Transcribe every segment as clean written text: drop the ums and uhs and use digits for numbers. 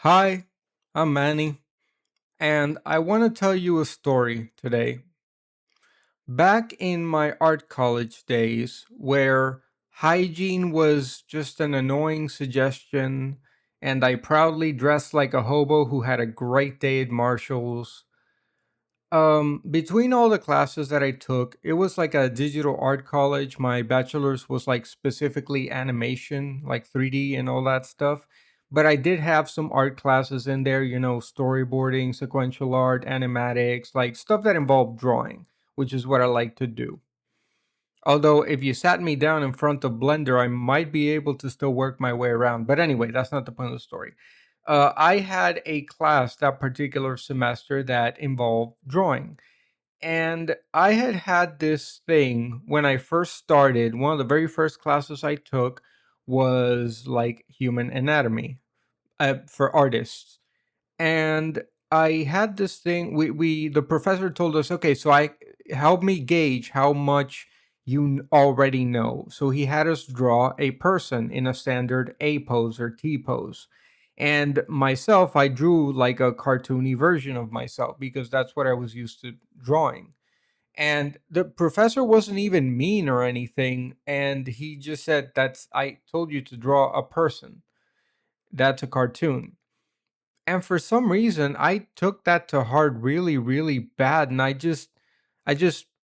Hi, I'm Manny, and I want to tell you a story today. Back in my art college days, where hygiene was just an annoying suggestion, and I proudly dressed like a hobo who had a great day at Marshall's, between all the classes that I took, it was like a digital art college. My bachelor's was like specifically animation, like 3D and all that stuff. But I did have some art classes in there, storyboarding, sequential art, animatics, like stuff that involved drawing, which is what I like to do. Although, if you sat me down in front of Blender, I might be able to still work my way around. But anyway, that's not the point of the story. I had a class that particular semester that involved drawing, and I had had this thing when I first started. One of the very first classes I took was like human anatomy for artists. And I had this thing. The professor told us, okay, so I help me gauge how much you already know. So he had us draw a person in a standard A pose or T pose. And myself, I drew like a cartoony version of myself because that's what I was used to drawing. And the professor wasn't even mean or anything, and he just said, that's I told you to draw a person. That's a cartoon. And for some reason I took that to heart really, really bad. And I just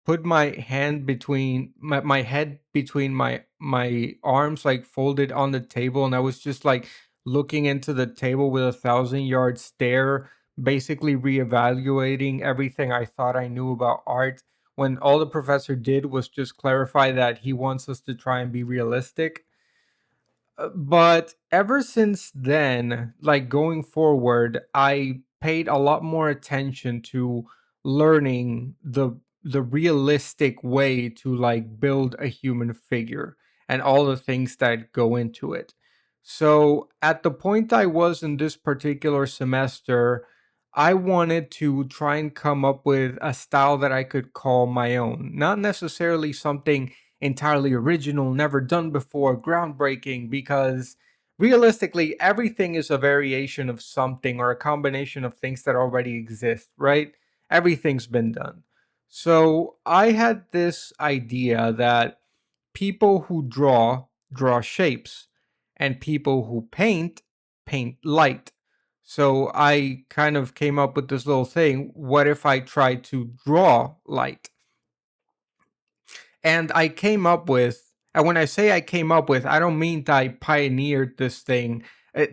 put my hand between my head between my arms, like folded on the table, and I was just like looking into the table with a 1,000 yard stare, basically reevaluating everything I thought I knew about art, when all the professor did was just clarify that he wants us to try and be realistic. But ever since then, like going forward, I paid a lot more attention to learning the realistic way to like build a human figure and all the things that go into it. So at the point I was in this particular semester, I wanted to try and come up with a style that I could call my own. Not necessarily something entirely original, never done before, groundbreaking, because realistically, everything is a variation of something or a combination of things that already exist, right? Everything's been done. So I had this idea that people who draw shapes, and people who paint light. So I kind of came up with this little thing. What if I tried to draw light? And I came up with, and when I say I came up with, I don't mean that I pioneered this thing.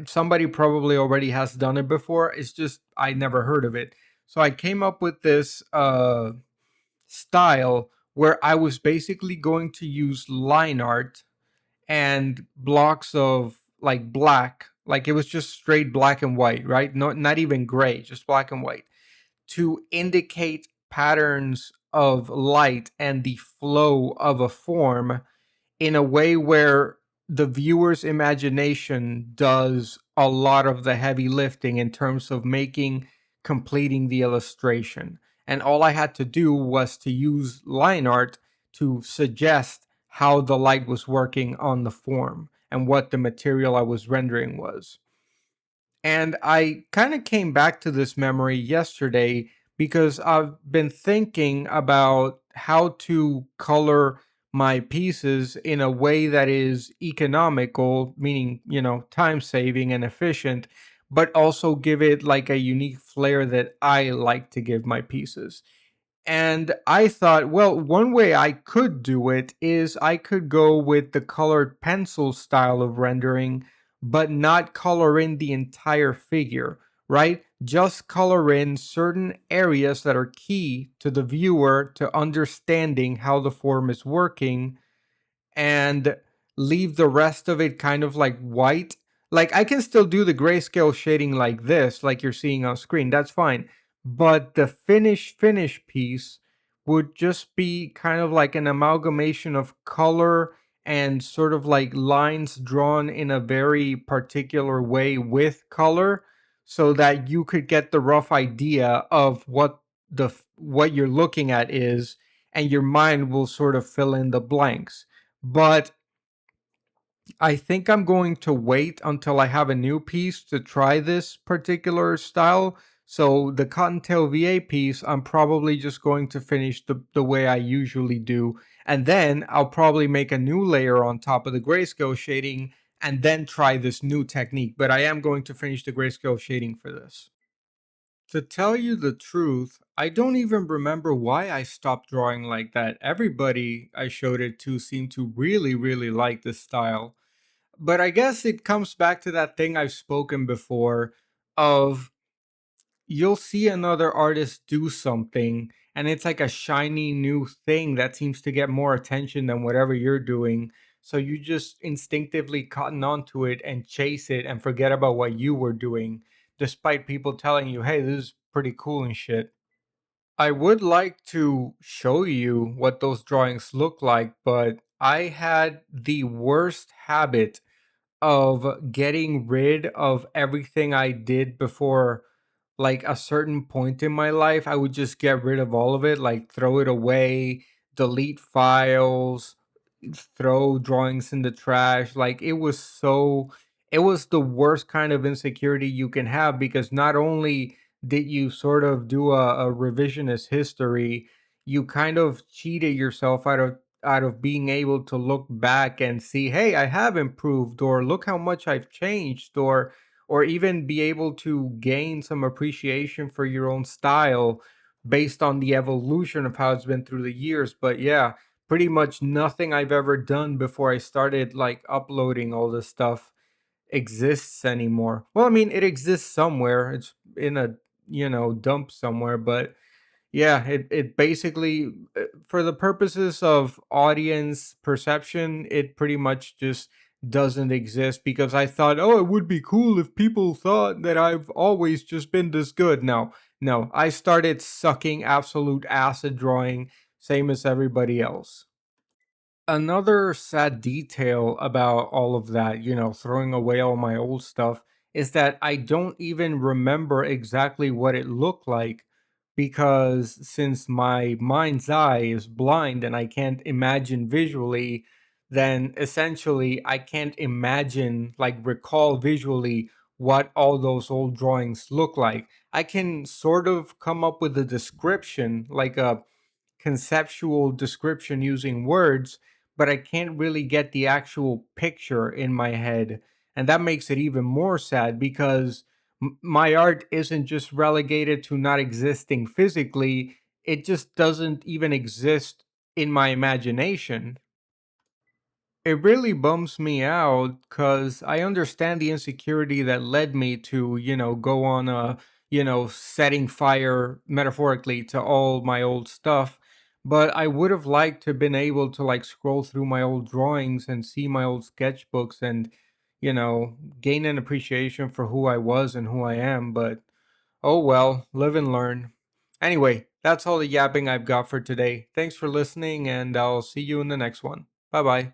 Somebody probably already has done it before. It's just I never heard of it. So I came up with this style where I was basically going to use line art and blocks of like black, like it was just straight black and white, right? Not even gray, just black and white, to indicate patterns of light and the flow of a form in a way where the viewer's imagination does a lot of the heavy lifting in terms of completing the illustration. And all I had to do was to use line art to suggest how the light was working on the form and what the material I was rendering was. And I kind of came back to this memory yesterday because I've been thinking about how to color my pieces in a way that is economical, meaning, time saving and efficient, but also give it like a unique flair that I like to give my pieces. And I thought, well, one way I could do it is I could go with the colored pencil style of rendering, but not color in the entire figure, right? Just color in certain areas that are key to the viewer to understanding how the form is working, and leave the rest of it kind of like white. Like I can still do the grayscale shading like this, like you're seeing on screen. That's fine. But the finish piece would just be kind of like an amalgamation of color and sort of like lines drawn in a very particular way with color, so that you could get the rough idea of what you're looking at is, and your mind will sort of fill in the blanks. But I think I'm going to wait until I have a new piece to try this particular style. So the Cottontail VA piece, I'm probably just going to finish the way I usually do. And then I'll probably make a new layer on top of the grayscale shading and then try this new technique. But I am going to finish the grayscale shading for this. To tell you the truth, I don't even remember why I stopped drawing like that. Everybody I showed it to seemed to really, really like this style. But I guess it comes back to that thing I've spoken before of you'll see another artist do something and it's like a shiny new thing that seems to get more attention than whatever you're doing. So you just instinctively cotton onto it and chase it and forget about what you were doing, despite people telling you, hey, this is pretty cool and shit. I would like to show you what those drawings look like, but I had the worst habit of getting rid of everything I did before like a certain point in my life. I would just get rid of all of it, like throw it away, delete files, throw drawings in the trash. Like it was the worst kind of insecurity you can have because not only did you sort of do a revisionist history, you kind of cheated yourself out of being able to look back and see, hey, I have improved, or look how much I've changed, or even be able to gain some appreciation for your own style based on the evolution of how it's been through the years. But yeah, pretty much nothing I've ever done before I started like uploading all this stuff exists anymore. Well, I mean, it exists somewhere. It's in a, dump somewhere, but yeah, it basically, for the purposes of audience perception, it pretty much just doesn't exist because I thought, oh, it would be cool if people thought that I've always just been this good. No, no, I started sucking absolute acid drawing, same as everybody else. Another sad detail about all of that, throwing away all my old stuff, is that I don't even remember exactly what it looked like because since my mind's eye is blind and I can't imagine visually, then essentially I can't imagine, like, recall visually what all those old drawings look like. I can sort of come up with a description, like a conceptual description using words, but I can't really get the actual picture in my head. And that makes it even more sad because my art isn't just relegated to not existing physically, it just doesn't even exist in my imagination. It really bums me out because I understand the insecurity that led me to, go on setting fire metaphorically to all my old stuff. But I would have liked to have been able to like scroll through my old drawings and see my old sketchbooks and, gain an appreciation for who I was and who I am. But oh well, live and learn. Anyway, that's all the yapping I've got for today. Thanks for listening, and I'll see you in the next one. Bye bye.